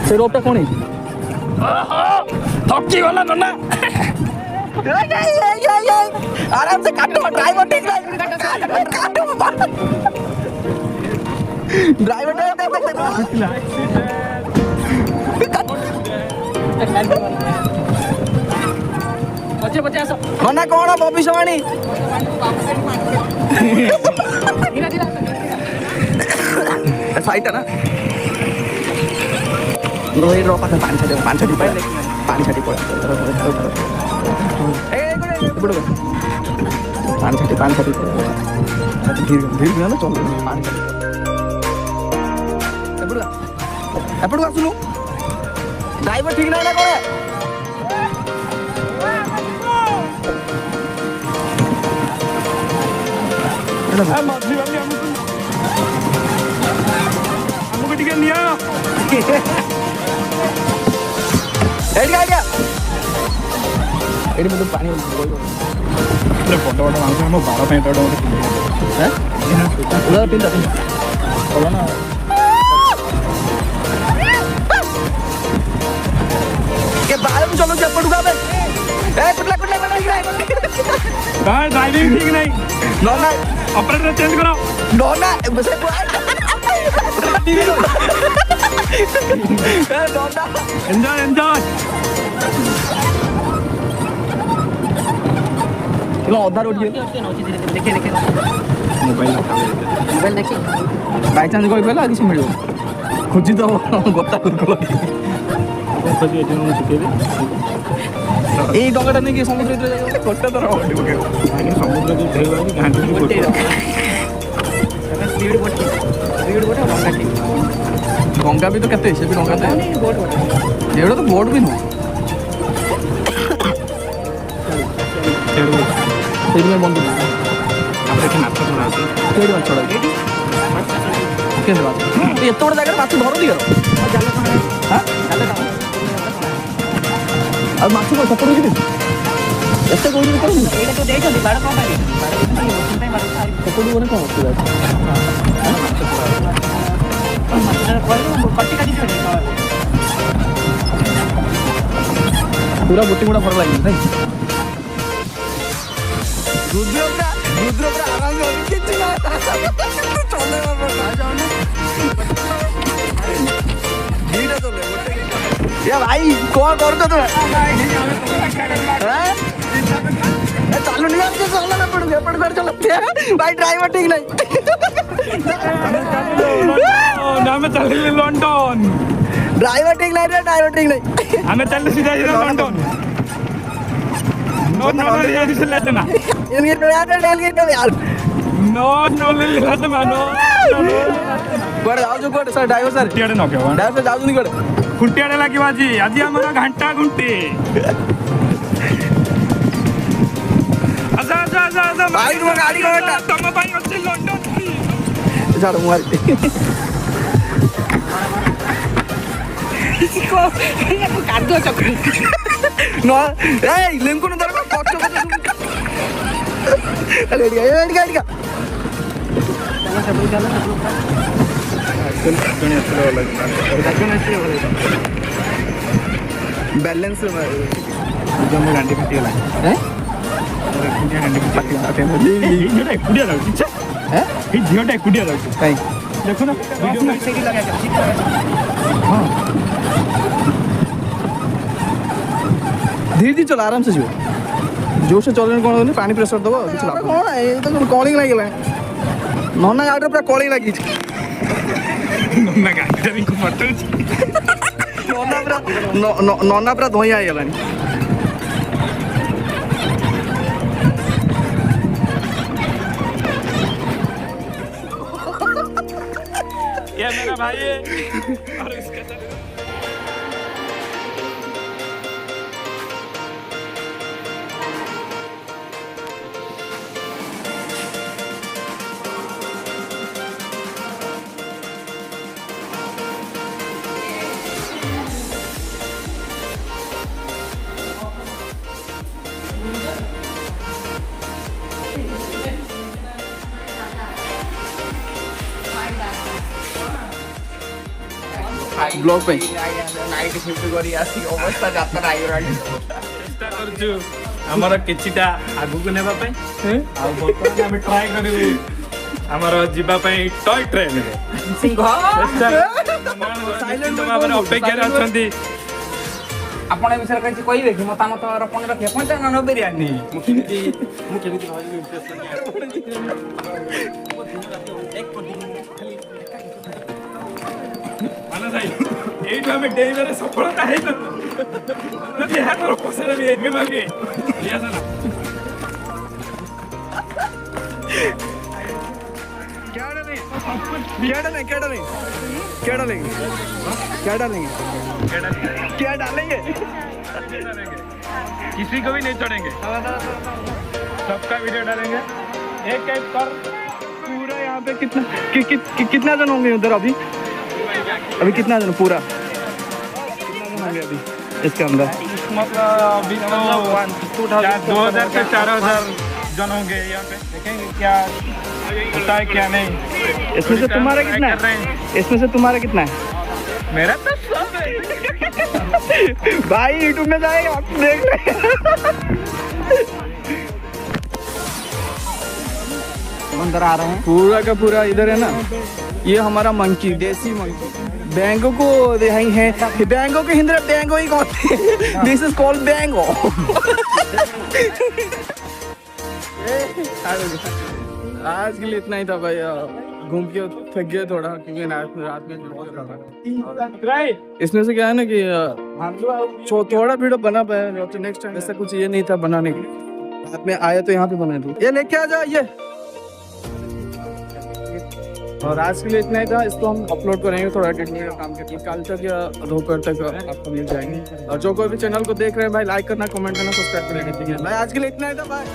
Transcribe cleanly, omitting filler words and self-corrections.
से रोपटा कौन है थकी गला नन्ना आराम से काटो ड्राइवर ठीक काटो ड्राइवर बच्चे बच्चे आसो नन्ना कौन भविष्यवाणी साइटा ना रोहित रो पास पानी छाटी पड़ा पानी छाटी धीरे ना चल पानी एपड़ू आसुनु ड्राइवर ठीक ना कौन हमको टिकट नहीं आया एडी मतलब पानी फोटो वोटो मांगते हम 12 पैंट वोटो हैं उधर पिन बोलो ना के बाहर में चलो जब पड़ूगा बे ए कुटला कहां ड्राइविंग ठीक नहीं नो ना ऑपरेटर चेंज करो नो ना बस एंजॉय एंजॉय चलो उधर उठिए देखे मोबाइल देखिए बाय चांस कोई पहला किसी मिलो खोजी तो गोता को এই ডগাটা নাকি সমুদ্রে যাবে কোটটা তো রাউন্ড ওকে মানে সমুদ্রে যে ঢেউ আছে ঘাঁটি করতে स्पीड बोट गंगा की गंगा भी तो कहते हैं भी गंगा है बोट जेड़ा तो बोट भी नो तेरी में बंद આપણે કે નાટક બનાવતો केड़ी माछ छोड़ा केंद्र बात ये तो बड़ा जगह माछ धरो दियो हां अब माछ को सपोर्ट होगी एते कोई नहीं करू एटा तो देई चली बाड़ कंपनी सपोर्ट कोने कोन होती है पूरा बोटिंग गुड़ा भर लगी नहीं रुद्र आराम से किछ ना चले बाबा ना जाने दीटा चले ये भाई कौन करतो तू हैं चालू नहीं आपके चलना ना पड़ेगा पड़ चलते हैं भाई ड्राइवर ठीक नहीं ना मैं चल लंदन ड्राइवर ठीक नहीं रे ड्राइवर ठीक नहीं हमें चल सीधा लंदन नो नो ये लेते ना ये यार नो नो लेते ना नो कोड़े जाओ जो कोड़े सर ड्राइवर सर टियाडे न केवा ड्राइवर सर जाओ नहीं कोड़े खुंटियाडे लागी बाजी आज हमारा घंटा घंटे आजा भाई तुम गाड़ी को बेटा तुम भाई अच्छे लंदन झाड़ू मार इसको ये तो काट दो चक्री नो ए लिंक को दर पक्ष रेडी का बैलेंस जम गांडी फटी गला हैं गांडी फटी गला ये कुडिया लागछ हैं ये झियोटा कुडिया लागछ काई देखो ना वीडियो में सेटी लगा के हां धीरे धीरे चलो आराम से जो जोर से चलने कौन होनी पानी प्रेशर दबो किछ लाभ कौन है ये तो कॉलिंग लागिला नन्ना गाड़ी पूरा कॉलिंग लागी नन्ना गाड़ी को पटो नन्ना पूरा धोई आ गेलानी ये मेरा भाई है और इसके साथ ବ୍ଲଗ୍ ପାଇଁ ନାଇଟ୍ ସିଫ୍ଟ କରି ଆସି ଅବସ୍ଥା ଯାତ୍ରା ହେଇଗଲାଣି। ଚେଷ୍ଟା କରୁଛୁ ଆମର କିଛିଟା ଆଗକୁ ନେବା ପାଇଁ। ଆଉ ବର୍ତ୍ତମାନ ଆମେ ଟ୍ରାଏ କରିବୁ ଆମର ଯିବା ପାଇଁ ଟୟ ଟ୍ରେନରେ। ସିଂହ ଭାବରେ ଅପେକ୍ଷାରେ ଅଛନ୍ତି। ଆପଣ ଏ ବିଷୟରେ କିଛି କହିବେ କି ମତାମତ ରପଣ ରଖିବେ 95 ବିରିୟାନୀ ମୁଁ କେମିତି ମାନସ ଭାଇ ଏଇଠୁ ଆମେ ଡେଇବାରେ ସଫଳତା ହେଇପାରିବୁ। ଏହାର ପସରା ବି ହେଇପାରିବେ। क्या डालेंगे क्या डालेंगे किसी को भी नहीं छोड़ेंगे, सबका वीडियो डालेंगे। एक एक कर पूरा यहाँ पे कितना जन होंगे उधर अभी कितना जन पूरा कितना जन होंगे अभी इसके अंदर? मतलब अभी तो 2000 से 4000 जन होंगे यहाँ पे। देखेंगे क्या होता है क्या नहीं। इसमें से तुम्हारा कितना है? इसमें से तुम्हारा कितना है? मेरा तो सब है। भाई यूट्यूब में जाएगा आप देख रहे हैं। अंदर आ रहे हैं पूरा का पूरा इधर है ना, ये हमारा मंकी, देसी मंकी। बैंगो को है बैंगो के हिंदी में बैंगो ही कहते हैं। दिस इज कॉल्ड बैंगो। आज के लिए इतना ही था भाई, घूम के थक गया थोड़ा क्योंकि रात में इसमें से क्या है ना कि थोड़ा वीडियो बना पाया, तो नेक्स्ट टाइम ऐसा कुछ ये नहीं था बनाने के। रात में आया तो यहाँ पे बनाए थे, ये लेके आ जाओ ये। और आज के लिए इतना ही था, इसको हम अपलोड करेंगे थोड़ा एडिटिंग का काम करके, कल तक या दोपहर तक आपको मिल जाएंगे। और जो कोई भी चैनल को देख रहे हैं भाई, लाइक करना, कमेंट करना, सब्सक्राइब करना। भाई आज के लिए इतना ही था भाई।